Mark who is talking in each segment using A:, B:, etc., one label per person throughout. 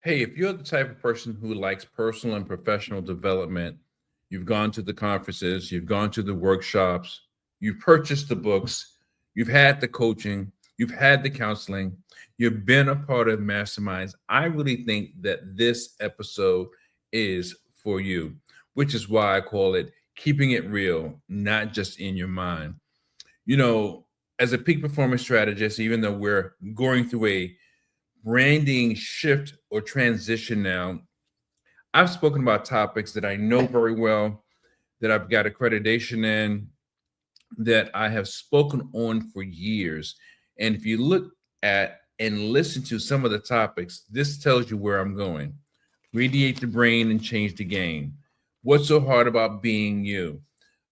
A: Hey, if you're the type of person who likes personal and professional development, you've gone to the conferences, you've gone to the workshops, you've purchased the books, you've had the coaching, you've had the counseling, you've been a part of masterminds, I really think that this episode is for you, which is why I call it keeping it real, not just in your mind. You know, as a peak performance strategist, even though we're going through a branding shift or transition now, I've spoken about topics that I know very well, that I've got accreditation in, that I have spoken on for years. And if you look at and listen to some of the topics, this tells you where I'm going. Radiate the brain and change the game. What's so hard about being you?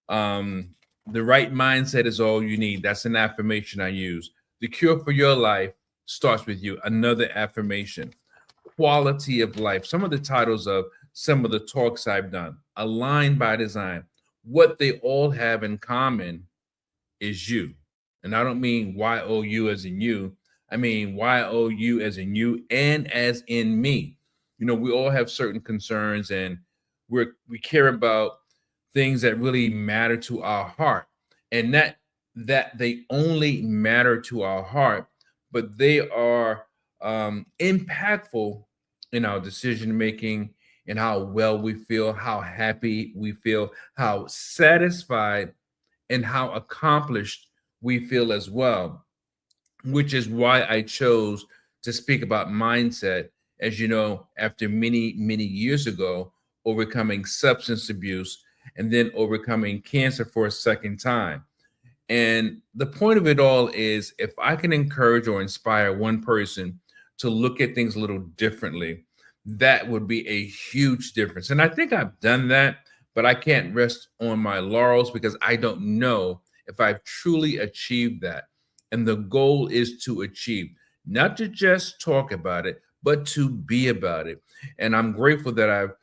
A: Um, the right mindset is all you need. That's an affirmation I use. The cure for your life starts with you. Another affirmation. Quality of life. Some of the titles of some of the talks I've done. Aligned by design. What they all have in common is you. And I don't mean YOU as in you. I mean YOU as in you and as in me. You know, we all have certain concerns and we care about things that really matter to our heart. And that they only matter to our heart, but they are impactful in our decision making, in how well we feel, how happy we feel, how satisfied and how accomplished we feel as well, which is why I chose to speak about mindset. As you know, after many, many years ago, overcoming substance abuse and then overcoming cancer for a second time. And the point of it all is if I can encourage or inspire one person to look at things a little differently, that would be a huge difference. And I think I've done that, but I can't rest on my laurels because I don't know if I've truly achieved that. And the goal is to achieve, not to just talk about it, but to be about it. And I'm grateful that I've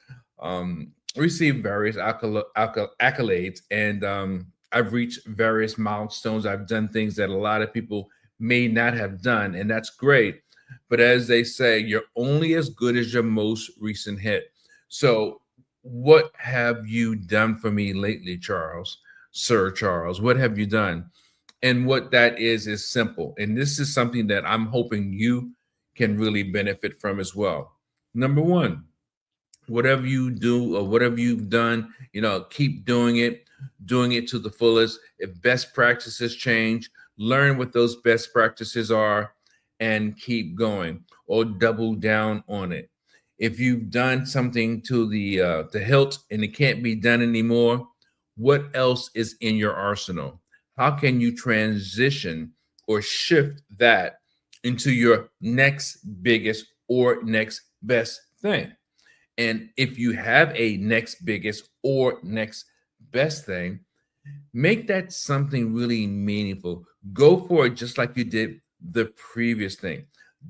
A: received various accolades and I've reached various milestones. I've done things that a lot of people may not have done, and that's great. But as they say, you're only as good as your most recent hit. So, what have you done for me lately, Charles? Sir Charles, what have you done? And what that is simple. And this is something that I'm hoping you can really benefit from as well. Number one, whatever you do or whatever you've done, keep doing it to the fullest. If best practices change, learn what those best practices are and keep going or double down on it. If you've done something to the hilt and it can't be done anymore, what else is in your arsenal? How can you transition or shift that into your next biggest or next best thing? And if you have a next biggest or next best thing, make that something really meaningful. Go for it just like you did the previous thing.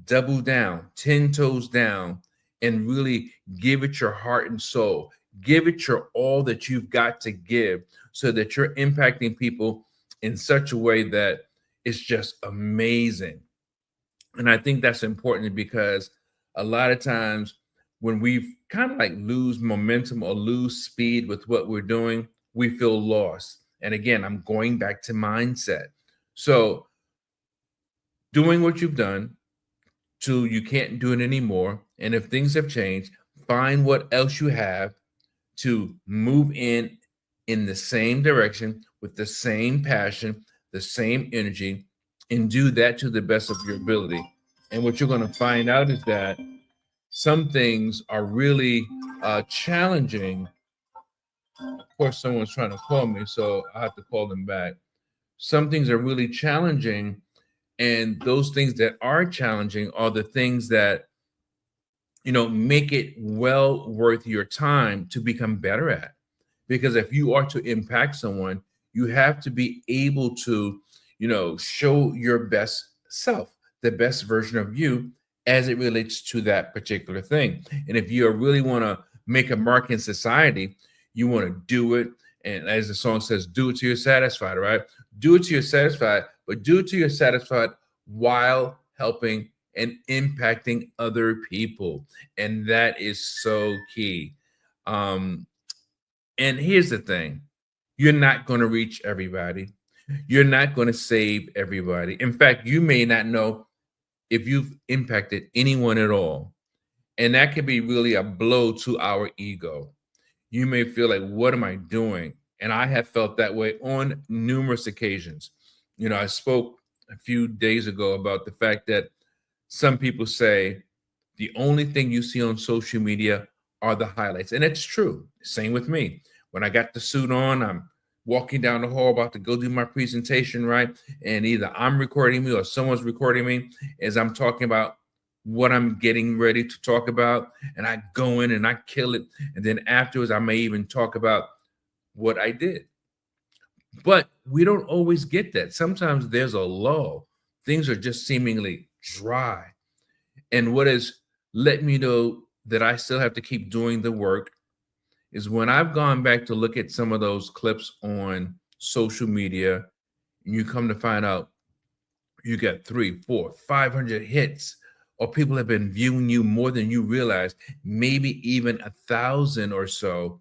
A: Double down, 10 toes down, and really give it your heart and soul. Give it your all that you've got to give so that you're impacting people in such a way that it's just amazing. And I think that's important because a lot of times when we kind of like lose momentum or lose speed with what we're doing, we feel lost. And again, I'm going back to mindset. So, doing what you've done till you can't do it anymore. And if things have changed, find what else you have to move in the same direction with the same passion, the same energy, and do that to the best of your ability. And what you're going to find out is that some things are really challenging. Of course, someone's trying to call me, so I have to call them back. Some things are really challenging, and those things that are challenging are the things that make it well worth your time to become better at. Because if you are to impact someone, you have to be able to, show your best self, the best version of you as it relates to that particular thing. And if you really want to make a mark in society, you want to do it. And as the song says, do it till you're satisfied, right? Do it till you're satisfied, but do it till you're satisfied while helping and impacting other people. And that is so key. Um, and here's the thing, you're not going to reach everybody. You're not going to save everybody. In fact, you may not know if you've impacted anyone at all. And that can be really a blow to our ego. You may feel like, what am I doing? And I have felt that way on numerous occasions. You know, I spoke a few days ago about the fact that some people say the only thing you see on social media are the highlights. And it's true. Same with me. When I got the suit on, I'm walking down the hall about to go do my presentation, right? And either I'm recording me or someone's recording me as I'm talking about what I'm getting ready to talk about. And I go in and I kill it. And then afterwards, I may even talk about what I did. But we don't always get that. Sometimes there's a lull. Things are just seemingly dry. And what has let me know that I still have to keep doing the work is when I've gone back to look at some of those clips on social media, and you come to find out you got 3, 4, 500 hits, or people have been viewing you more than you realize, maybe even 1,000 or so.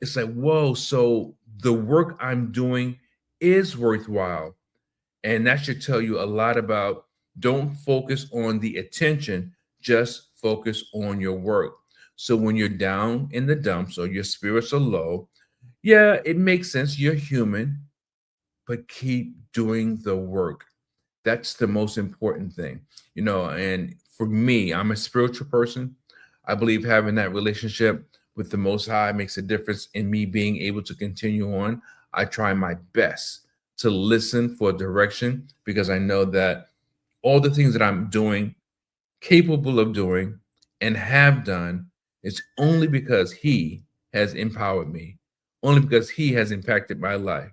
A: It's like, whoa, so the work I'm doing is worthwhile. And that should tell you a lot about don't focus on the attention, just focus on your work. So when you're down in the dumps or your spirits are low, yeah, it makes sense. You're human, but keep doing the work. That's the most important thing, you know. And for me, I'm a spiritual person. I believe having that relationship with the Most High makes a difference in me being able to continue on. I try my best to listen for direction because I know that all the things that I'm doing, capable of doing, and have done is only because He has empowered me, only because He has impacted my life.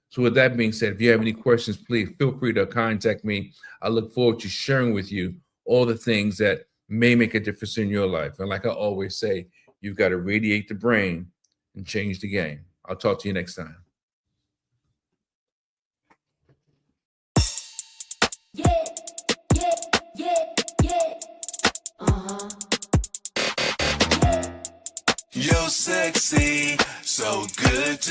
A: So with that being said, if you have any questions, please feel free to contact me. I look forward to sharing with you all the things that may make a difference in your life. And like I always say, you've got to radiate the brain and change the game. I'll talk to you next time.
B: Yeah, yeah, yeah, yeah. Uh-huh.
C: You're sexy, so good to